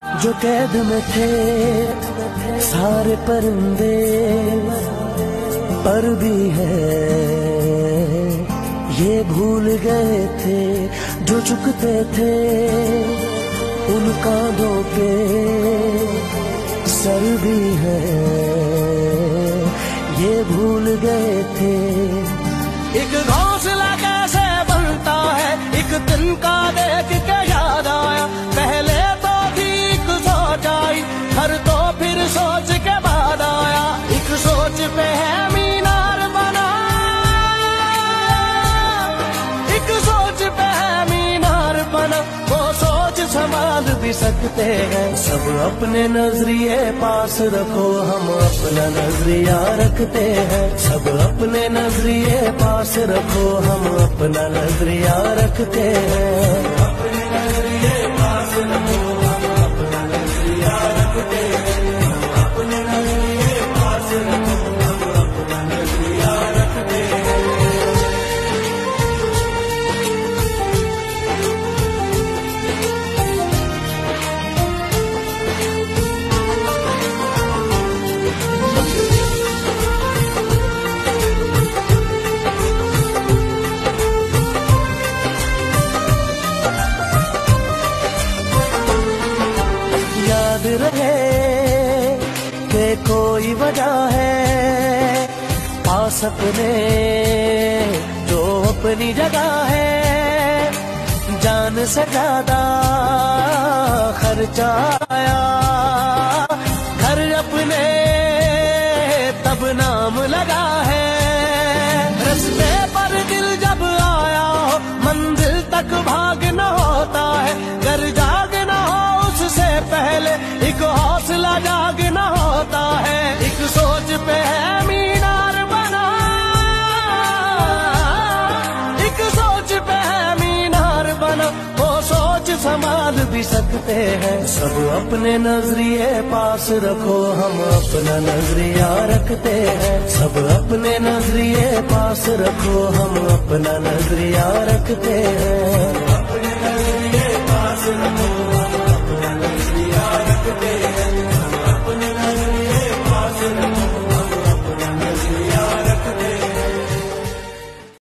जो कैद में थे सारे परिंदे, पर भी है ये भूल गए थे जो चुकते थे उन कांधों पे सर भी है ये भूल गए थे। एक घोंसला कैसे बनता है एक दिन का देख के याद आया, पहले तो ठीक सोच आई हर तो फिर सोच के बाद आया। एक सोच पे है मीनार बना, एक सोच पे है मीनार बना, वो सोच संभाल भी सकते हैं। सब अपने नजरिए पास रखो हम अपना नजरिया रखते हैं। सब अपने नजरिए पास रखो हम अपना नजरिया रखते हैं। अपने नजरिए पास रखो हम अपना नजरिया रखते हैं। अपने नजरिए पास रखो हम अपना नजरिया रखते हैं। याद रहे कि कोई वजह है पास अपने जो अपनी जगह है। जान से ज्यादा खर्चा आया घर अपने तब नाम लगा है। रस्ते पर दिल जब आया हो मंजिल तक भागना होता है। घर जागना हो उससे पहले एक हौसला जागना होता है। एक सोच पे है मीनार बना, एक सोच पे है मीनार बना, वो सोच संभाल भी सकते हैं। सब अपने नजरिए पास रखो हम अपना नजरिया रखते हैं। सब अपने नजरिए पास रखो हम अपना नजरिया रखते हैं। अपने नजरिए पास रखो